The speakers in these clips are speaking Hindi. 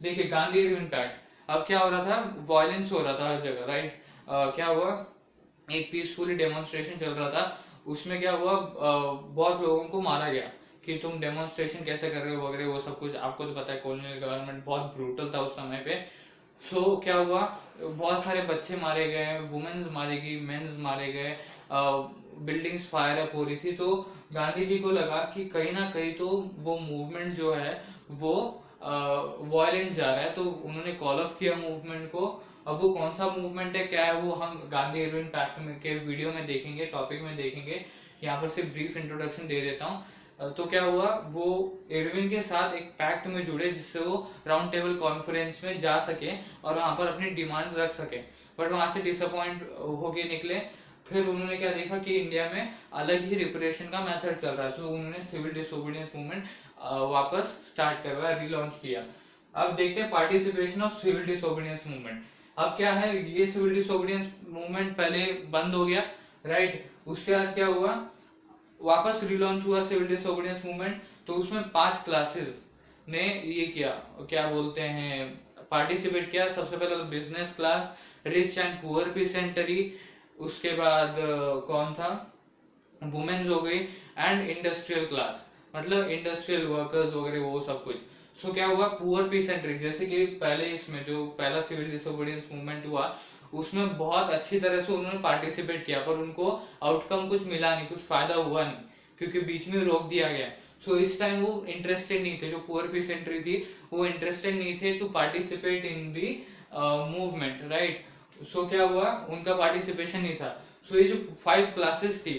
देखिए गांधी इम्पैक्ट, अब क्या हो रहा था, वायलेंस हो रहा था हर जगह, राइट। क्या हुआ, एक पीसफुली डेमोन्स्ट्रेशन चल रहा था, उसमें क्या हुआ, बहुत लोगों को मारा गया कि तुम डेमोन्स्ट्रेशन कैसे कर रहे हो वगैरह वो सब कुछ। आपको तो पता है कॉलोनियल गवर्नमेंट बहुत ब्रूटल था उस समय पे। सो क्या हुआ, बहुत सारे बच्चे मारे गए, वुमेन्स मारी गई, मेंस मारे गए, बिल्डिंग्स फायर अप हो रही थी। तो गांधी जी को लगा कि कहीं ना कहीं तो वो मूवमेंट जो है वो वायलेंट जा रहा है, तो उन्होंने कॉल ऑफ किया मूवमेंट को। अब वो कौन सा मूवमेंट है, क्या है, वो हम गांधी इरविन पैक्ट में के वीडियो में देखेंगे, टॉपिक में देखेंगे। यहाँ पर सिर्फ ब्रीफ इंट्रोडक्शन दे देता हूँ। तो क्या हुआ, वो इरविन के साथ एक पैक्ट में जुड़े जिससे वो राउंड टेबल कॉन्फ्रेंस में जा सके और वहां पर अपनी डिमांड्स रख सके। बट वहां से डिसअपॉइंट होके निकले। फिर उन्होंने क्या देखा कि इंडिया में अलग ही रिप्रेशन का मेथड चल रहा है, तो उन्होंने सिविल डिसोबीडियंस मूवमेंट वापस स्टार्ट करवाया, रिलॉन्च किया। अब देखते हैं participation of civil disobedience movement. अब क्या है, ये सिविल डिसोबीडियंस मूवमेंट पहले बंद हो गया, राइट। उसके बाद क्या हुआ, वापस रिलॉन्च हुआ सिविल डिसोबीडियंस मूवमेंट। तो उसमें 5 क्लासेस ने ये किया, क्या बोलते हैं, पार्टिसिपेट किया। सबसे पहले तो business class, rich and poor peasantry, उसके बाद कौन था, वुमेन्स हो गई, एंड इंडस्ट्रियल क्लास, मतलब इंडस्ट्रियल वर्कर्स वगैरह वो सब कुछ। सो क्या हुआ, पुअर पीसेंट्रिक, जैसे कि पहले इसमें जो पहला सिविल डिसोबीडियंस मूवमेंट हुआ उसमें बहुत अच्छी तरह से उन्होंने पार्टिसिपेट किया, पर उनको आउटकम कुछ मिला नहीं, कुछ फायदा हुआ नहीं, क्योंकि बीच में रोक दिया गया। सो इस टाइम वो इंटरेस्टेड नहीं थे, जो पुअर पीसेंट्री थी वो इंटरेस्टेड नहीं थे to participate in the movement, right. So क्या हुआ, उनका पार्टिसिपेशन नहीं था। सो ये जो 5 क्लासेस थी,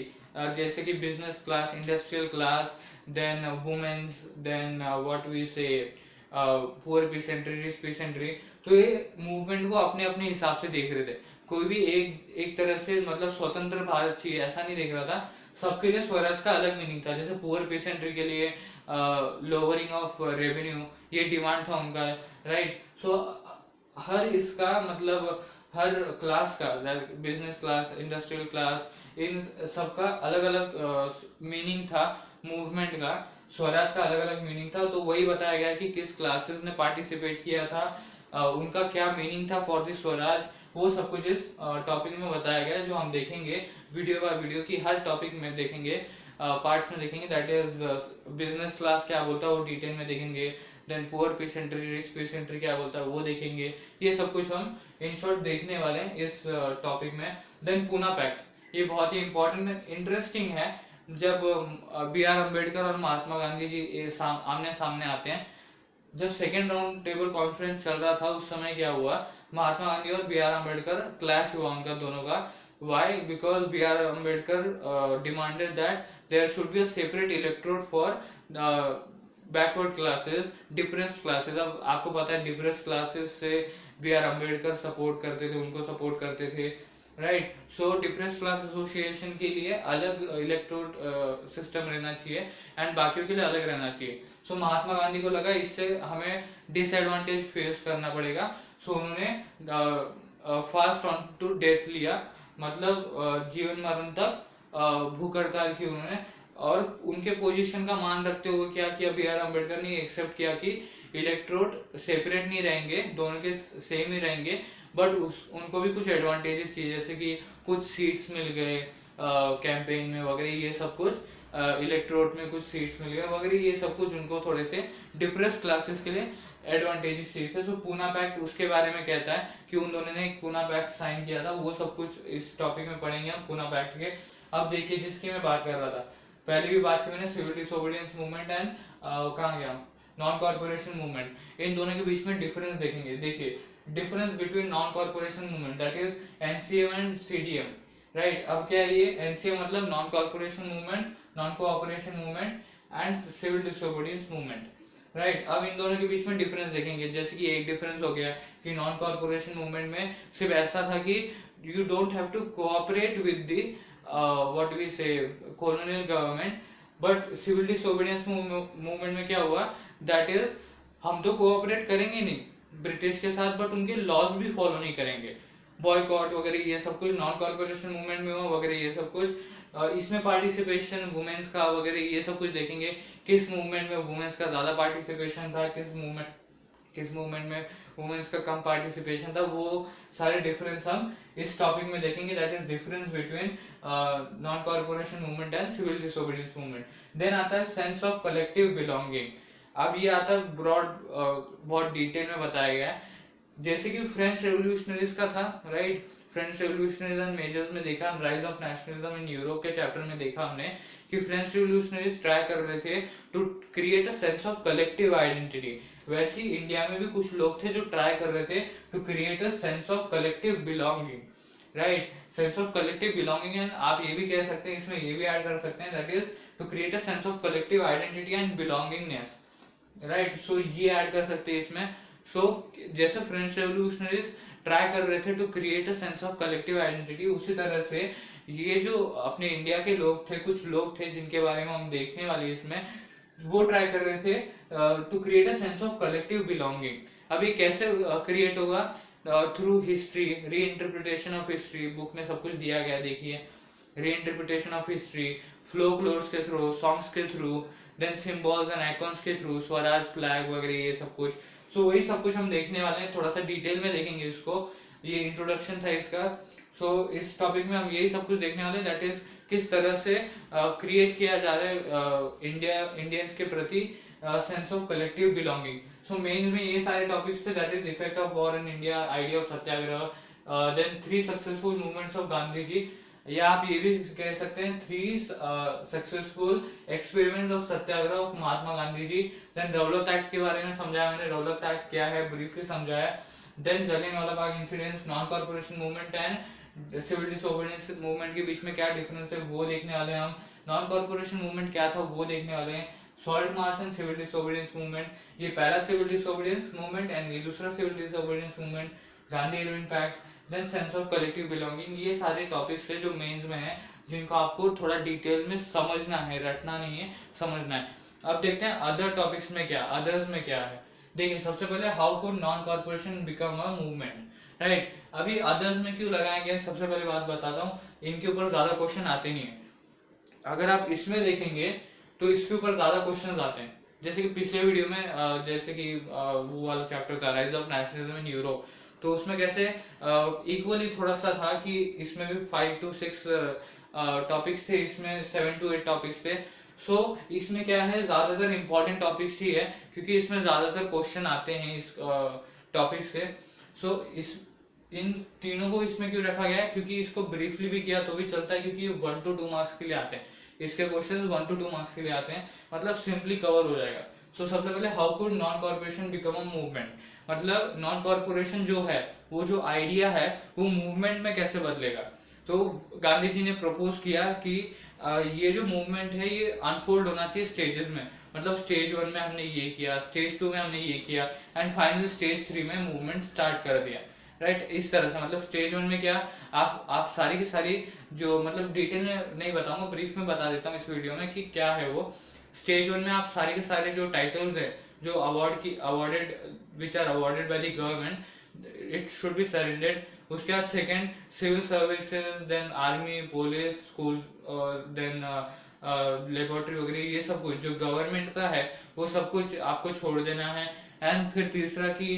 जैसे कि business class, industrial class, then women's, then what we say poor peasantry, rich peasantry, तो ये मूवमेंट को अपने अपने हिसाब से देख रहे थे। कोई भी एक एक तरह से मतलब स्वतंत्र भारत चाहिए ऐसा नहीं देख रहा था। सबके लिए स्वराज का अलग मीनिंग था। जैसे पुअर पीसेंट्री के लिए लोअरिंग ऑफ रेवेन्यू ये डिमांड था उनका, राइट। सो हर इसका मतलब हर क्लास का, बिजनेस क्लास, इंडस्ट्रियल क्लास, इन सबका अलग अलग मीनिंग था मूवमेंट का। स्वराज का अलग अलग मीनिंग था। तो वही बताया गया कि किस क्लासेस ने पार्टिसिपेट किया था, उनका क्या मीनिंग था फॉर द स्वराज, वो सब कुछ इस टॉपिक में बताया गया है, जो हम देखेंगे वीडियो बाय वीडियो की, हर टॉपिक में देखेंगे, पार्ट्स में देखेंगे। दैट इज बिजनेस क्लास क्या बोलता है वो डिटेल में देखेंगे, देन पुअर पीसेंट्री, रिच पीसेंट्री क्या बोलता है वो देखेंगे। ये सब कुछ हम इन शॉर्ट देखने वाले हैं इस टॉपिक में। देन पूना पैक्ट, ये बहुत ही इंपॉर्टेंट इंटरेस्टिंग है। जब बी आर अम्बेडकर और महात्मा गांधी जी आमने सामने आते हैं, जब सेकेंड राउंड टेबल कॉन्फ्रेंस चल रहा था उस समय क्या हुआ, महात्मा गांधी और बी आर अम्बेडकर क्लैश हुआ उनका दोनों का। Why, because B R Ambedkar demanded that there should be a separate electrode for backward classes, depressed classes. अब आपको पता है डिप्रेस्ड क्लासेस से बी आर अम्बेडकर सपोर्ट करते थे, उनको सपोर्ट करते थे, right. So depressed class association के लिए अलग इलेक्ट्रोड सिस्टम रहना चाहिए एंड बाकियों के लिए अलग रहना चाहिए। सो महात्मा गांधी को लगा इससे हमें डिसएडवांटेज फेस करना पड़ेगा। सो उन्होंने फास्ट ऑन टू डेथ लिया, मतलब जीवन मरण तक भूख हड़ताल की उन्होंने। और उनके पोजीशन का मान रखते हुए क्या किया, बी आर अम्बेडकर ने एक्सेप्ट किया कि इलेक्ट्रोड सेपरेट नहीं रहेंगे, दोनों के सेम ही रहेंगे, बट उनको भी कुछ एडवांटेजेस चाहिए, जैसे कि कुछ सीट्स मिल गए कैंपेन में वगैरह, ये सब कुछ इलेक्ट्रोड में कुछ सीट्स मिल गए वगैरह, ये सब कुछ उनको थोड़े से डिप्रेस क्लासेस के लिए एडवांटेजेस चाहिए थे। सो पूना पैक्ट उसके बारे में कहता है कि उन दोनों ने एक पूना पैक्ट साइन किया था, वो सब कुछ इस टॉपिक में पढ़ेंगे हम पूना पैक्ट के। अब देखिए जिसकी मैं बात कर रहा था, पहले भी बात की मैंने सिविल डिसोबीडियंस मूवमेंट एंड कहाँ गया, नॉन कॉर्पोरेशन मूवमेंट। इन दोनों के बीच में डिफरेंस देखेंगे। देखिए difference between non corporation movement, that is NCM and CDM, right. अब क्या है ये, एनसीएम मतलब non corporation movement, non cooperation movement and civil disobedience movement, right. अब इन दोनों के बीच में डिफरेंस देखेंगे। जैसे कि एक डिफरेंस हो गया कि नॉन कॉर्पोरेशन मूवमेंट में सिर्फ ऐसा था कि you don't have to cooperate with the what we say colonial government, but civil disobedience movement में क्या हुआ, दैट इज हम तो कोऑपरेट करेंगे नहीं ब्रिटिश के साथ, बट उनके लॉज भी फॉलो नहीं करेंगे, बॉयकॉट वगैरह ये सब कुछ नॉन कॉर्पोरेशन मूवमेंट में हुआ वगैरह ये सब कुछ। इसमें पार्टिसिपेशन वुमेन्स का वगैरह ये सब कुछ देखेंगे, किस मूवमेंट में वुमेन्स का ज्यादा पार्टिसिपेशन था, किस मूवमेंट किस मूवमेंट में वुमेन्स का कम पार्टिसिपेशन था, वो सारे डिफरेंस हम इस टॉपिक में देखेंगे, that is difference between non corporation movement and civil disobedience movement. Then आता है सेंस ऑफ कलेक्टिव बिलोंगिंग। अब ये आता है ब्रॉड, बहुत डिटेल में बताया गया है, जैसे कि फ्रेंच रेवोल्यूशनरीज का था, right. French revolutionaries and measures में देखा हम, rise of nationalism in Europe के चैप्टर में देखा हमने कि फ्रेंच रेवोल्यूशनरीज ट्राई कर रहे थे to create a sense of collective identity. वैसे ही इंडिया में भी कुछ लोग थे जो ट्राई कर रहे थे to create a sense of collective belonging, right. Sense of collective belonging, and आप ये भी कह सकते हैं, इसमें ये भी ऐड कर सकते हैं, that is to create a sense of collective identity and belongingness, right. So ये ऐड कर सकते हैं इसमें। सो जैसे फ्रेंच रेवोल्यूशनरीज ट्राई कर रहे थे to create a sense of collective identity, उसी तरह से ये जो अपने इंडिया के लोग थे, कुछ लोग थे जिनके बारे में हम देखने वाले इसमें, वो ट्राई कर रहे थे to create a sense of collective belonging. अब ये कैसे क्रिएट होगा? Through history, reinterpretation of history, book में सब कुछ दिया गया, देखिए, री इंटरप्रिटेशन ऑफ हिस्ट्री, फ्लोकलोर्स के थ्रू, सॉन्ग्स के थ्रू, देन सिंबल्स एंड आइकॉन्स के थ्रू, स्वराज फ्लैग वगैरह ये सब कुछ। सो वही सब कुछ हम देखने वाले हैं, थोड़ा सा डिटेल में देखेंगे इसको, ये इंट्रोडक्शन था इसका। सो इस टॉपिक में हम यही सब कुछ देखने वाले हैं, दैट इज किस तरह से क्रिएट किया जा रहा है इंडियंस के प्रति sense of collective belonging. So mains में ये सारे टॉपिक्स थे, that is effect of war in India, idea of satyagraha, then 3 successful movements of Gandhi ji, या आप ये भी कह सकते हैं 3 successful experiments of satyagraha of Mahatma Gandhi ji. Then Rowlatt Act के बारे में समझाया मैंने, रौलत एक्ट क्या है ब्रीफली समझाया। Then Jallianwala Bagh incidents, non corporation movement and civil disobedience movement के बीच में क्या डिफरेंस है वो देखने वाले हैं हम। नॉन कॉर्पोरेशन मूवमेंट क्या था वो देखने वाले हैं। Salt march and civil disobedience movement, ये पहला सिविल डिसोबीडियंस मूवमेंट एंड ये दूसरा civil disobedience movement, Gandhi Irwin pact, then sense of collective belonging. ये सारे टॉपिक्स है जो मेंस में है, जिनको आपको थोड़ा डिटेल में समझना है, रटना नहीं है, समझना है। अब देखते हैं अदर टॉपिक्स में क्या, अदर्स में क्या है। देखिए सबसे पहले how could non corporation become a movement, right. अभी अदर्स में क्यों लगाया गया, सबसे पहले बात बताता हूँ, इनके ऊपर ज्यादा क्वेश्चन आते नहीं है। अगर आप इसमें देखेंगे तो इसके ऊपर ज्यादा क्वेश्चन आते हैं, जैसे कि पिछले वीडियो में जैसे कि वो वाला चैप्टर था rise of nationalism in Europe, तो उसमें कैसे इक्वली थोड़ा सा था कि इसमें भी 5 to 6 टॉपिक्स थे, इसमें 7 to 8 टॉपिक्स थे। सो इसमें क्या है, ज्यादातर इंपॉर्टेंट टॉपिक्स ही है, क्योंकि इसमें ज्यादातर क्वेश्चन आते हैं इस टॉपिक से। सो इस इन तीनों को इसमें क्यों रखा गया है, क्योंकि इसको ब्रीफली भी किया तो भी चलता है, क्योंकि 1 to 2 मार्क्स के लिए आते हैं, इसके क्वेश्चंस 1 to 2 मार्क्स के लिए आते हैं, मतलब सिंपली कवर हो जाएगा। सो सबसे पहले how could non corporation become a movement, मतलब नॉन कॉर्पोरेशन जो है, वो जो आइडिया है वो मूवमेंट में कैसे बदलेगा। तो गांधी जी ने प्रपोज किया कि ये जो मूवमेंट है ये अनफोल्ड होना चाहिए स्टेजेस में, मतलब स्टेज 1 में हमने ये किया, स्टेज 2 में हमने ये किया, एंड फाइनल स्टेज 3 में मूवमेंट स्टार्ट कर दिया, राइट। इस तरह से, मतलब स्टेज 1 में क्या, आप सारी की सारी जो, मतलब डिटेल में नहीं बताऊंगा, ब्रीफ में बता देता हूँ इस वीडियो में कि क्या है वो। स्टेज 1 में आप सारे के सारे जो टाइटल्स है, जो awarded which are awarded by the government, it should be surrendered. उसके बाद second civil services, then army, police, school, then laboratory वगैरह, ये सब कुछ जो गवर्नमेंट का है वो सब कुछ आपको छोड़ देना है। एंड फिर तीसरा कि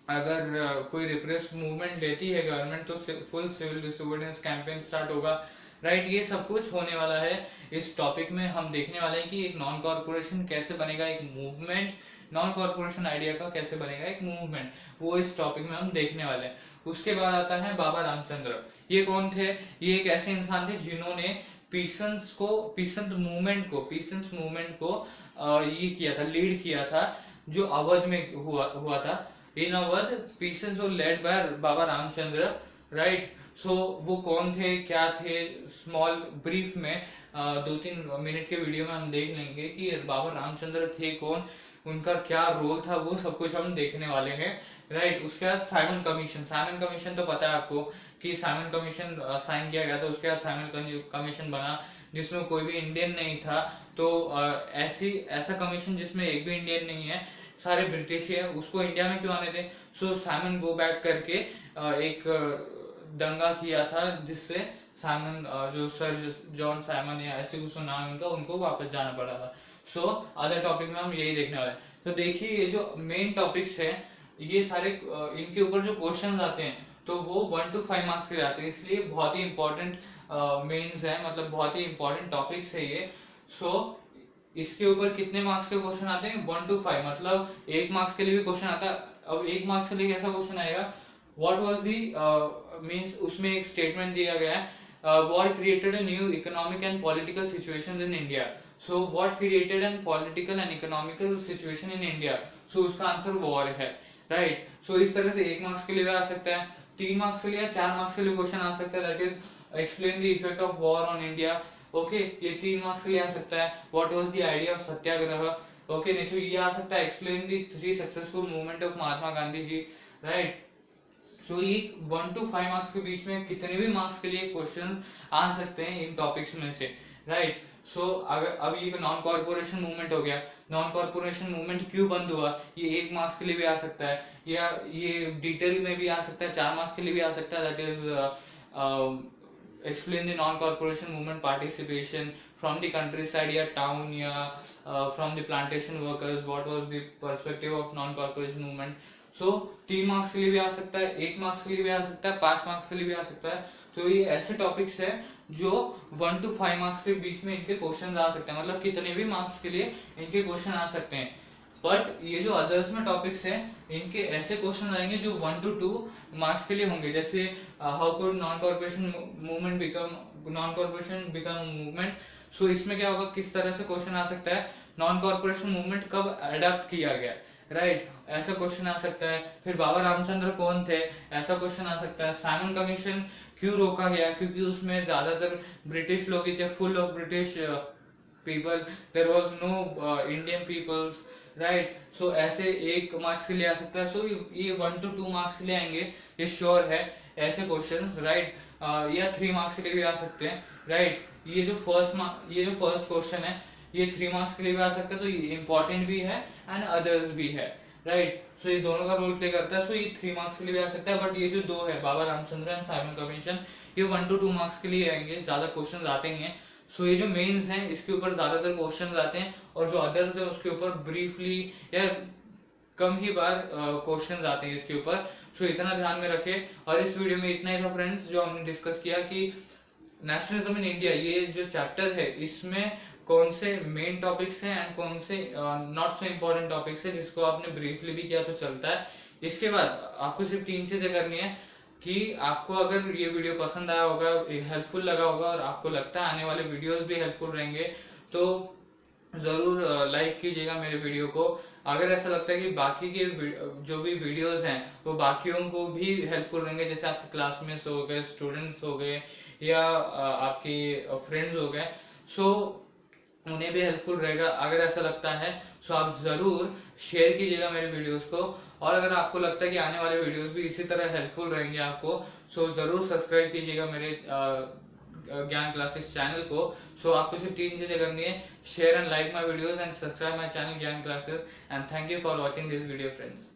अगर कोई रिप्रेस मूवमेंट लेती है गवर्नमेंट तो full civil disobedience campaign start होगा, राइट। ये सब कुछ होने वाला है इस टॉपिक में। हम देखने वाले हैं कि एक नॉन कॉर्पोरेशन कैसे बनेगा एक मूवमेंट, नॉन कॉर्पोरेशन आइडिया का कैसे बनेगा एक मूवमेंट, वो इस टॉपिक में हम देखने वाले हैं। उसके बाद आता है बाबा रामचंद्र। ये कौन थे? ये एक ऐसे इंसान थे जिन्होंने पीसेंस मूवमेंट को ये किया था, लीड किया था, जो अवध में हुआ था। In Awadh peasants were led by Baba Ramchandra, right. So वो कौन थे, क्या थे, स्मॉल ब्रीफ में 2-3 मिनट के वीडियो में हम देख लेंगे कि बाबा रामचंद्र थे कौन, उनका क्या रोल था, वो सब कुछ हम देखने वाले हैं, राइट। उसके बाद साइमन कमीशन तो पता है आपको कि साइमन कमीशन साइन किया गया था। उसके बाद साइमन कमीशन बना जिसमें कोई भी इंडियन नहीं था, तो ऐसा कमीशन जिसमें एक भी इंडियन नहीं है, सारे ब्रिटिश है, उसको इंडिया में क्यों आने थे। सो साइमन गो बैक करके एक दंगा किया था जिससे साइमन जो सर जॉन साइमन या ऐसे कुछ नाम इनका, उनको वापस जाना पड़ा था। सो अदर टॉपिक में हम यही देखने वाले हैं। तो देखिए ये जो मेन टॉपिक्स है ये सारे इनके ऊपर जो क्वेश्चन आते हैं तो वो 1 to 5 मार्क्स के आते हैं, इसलिए बहुत ही इंपॉर्टेंट मेंस है, मतलब बहुत ही इंपॉर्टेंट टॉपिक्स है ये। सो इसके ऊपर कितने मार्क्स के क्वेश्चन आते हैं? 1 to 5, मतलब 1 मार्क्स के लिए भी क्वेश्चन आता है। अब 1 मार्क्स के लिए कैसा क्वेश्चन आएगा? व्हाट वाज दी मींस उसमें एक स्टेटमेंट दिया गया है, war created a new economic and political situations in India. So what created an political and economical situation in India? So उसका आंसर वॉर है, राइट। सो इस तरह से 1 मार्क्स के लिए भी आ सकता है, 3 मार्क्स के लिए या 4 मार्क्स के लिए क्वेश्चन आ सकता है, that is explain the effect of war on India. Okay, ये 3 मार्क्स के लिए आ सकता है। What was the idea of satyagraha? Okay, नहीं तो ये आ सकता है explain the 3 successful movement of Mahatma Gandhi ji, right. So ये 1 to 5 मार्क्स के बीच में कितने भी मार्क्स के लिए क्वेश्चंस आ सकते हैं इन टॉपिक्स में से, राइट। सो अगर अब ये नॉन कॉर्पोरेशन मूवमेंट हो गया, नॉन कॉर्पोरेशन मूवमेंट क्यों बंद हुआ, ये 1 मार्क्स के लिए भी आ सकता है, या ये डिटेल में भी आ सकता है, 4 मार्क्स के लिए भी आ सकता है, that is explain the non-corporation movement participation from the countryside या town या from the plantation workers, what was the perspective of non-corporation movement। so 3 marks के लिए भी आ सकता है, 1 मार्क्स के लिए भी आ सकता है, 5 मार्क्स के लिए भी आ सकता है। तो ये ऐसे टॉपिक्स है जो 1 to 5 मार्क्स के बीच में इनके क्वेश्चन आ सकते हैं, मतलब कितने भी मार्क्स के लिए इनके क्वेश्चन आ सकते हैं। बट ये जो अदर्स में टॉपिक्स हैं इनके ऐसे क्वेश्चन आएंगे जो 1 to 2 मार्क्स के लिए होंगे, जैसे how could non corporation movement become movement. So इसमें क्या होगा, किस तरह से क्वेश्चन आ सकता है, नॉन कॉर्पोरेशन मूवमेंट कब अडॉप्ट किया गया, राइट, ऐसा क्वेश्चन आ सकता है। फिर बाबा रामचंद्र कौन थे, ऐसा क्वेश्चन आ सकता है। साइमन कमीशन क्यों रोका गया, क्योंकि उसमें ज्यादातर ब्रिटिश लोग ही थे, full of British people, there was no Indian peoples, right. So ऐसे 1 मार्क्स के लिए आ सकता है। सो ये 1 to 2 मार्क्स के लिए आएंगे, ये श्योर है ऐसे क्वेश्चंस, राइट। या 3 मार्क्स के लिए भी आ सकते हैं, राइट। ये जो फर्स्ट क्वेश्चन है ये 3 मार्क्स के लिए भी आ सकता है, तो ये इंपॉर्टेंट भी है एंड अदर्स भी है, राइट। सो ये दोनों का रोल प्ले करता है। सो ये 3 मार्क्स के लिए भी आ सकता है, बट ये जो दो है बाबा रामचंद्र एंड साइमन कमीशन, ये 1 to 2 मार्क्स के लिए आएंगे, ज्यादा क्वेश्चन आते ही हैं। सो ये जो मेंस हैं इसके ऊपर ज्यादातर क्वेश्चन आते हैं, और जो अदर्स है उसके ऊपर ब्रीफली या कम ही बार क्वेश्चंस आते हैं इसके ऊपर। सो इतना ध्यान में रखें। और इस वीडियो में इतना ही था फ्रेंड्स, जो हमने डिस्कस किया कि नेशनलिज्म इन इंडिया, ये जो चैप्टर है इसमें कौन से मेन टॉपिक्स हैं एंड कौन से नॉट सो इम्पोर्टेंट टॉपिक्स है, जिसको आपने ब्रीफली भी किया तो चलता है। इसके बाद आपको सिर्फ 3 चीजें करनी है कि आपको अगर ये वीडियो पसंद आया होगा, हेल्पफुल लगा होगा, और आपको लगता है आने वाले वीडियोस भी हेल्पफुल रहेंगे, तो जरूर लाइक कीजिएगा मेरे वीडियो को। अगर ऐसा लगता है कि बाकी के जो भी वीडियोस हैं वो बाकियों को भी हेल्पफुल रहेंगे, जैसे आपके क्लासमेट्स हो गए, स्टूडेंट्स हो गए, या आपके फ्रेंड्स हो गए, सो उन्हें भी हेल्पफुल रहेगा, अगर ऐसा लगता है सो आप जरूर शेयर कीजिएगा मेरे वीडियोस को। और अगर आपको लगता है कि आने वाले वीडियोस भी इसी तरह हेल्पफुल रहेंगे आपको, सो जरूर सब्सक्राइब कीजिएगा मेरे ज्ञान क्लासेस चैनल को। सो आपको सिर्फ 3 चीजें करनी है, share and like my videos and subscribe my channel Gyan Classes. And thank you for watching this video friends.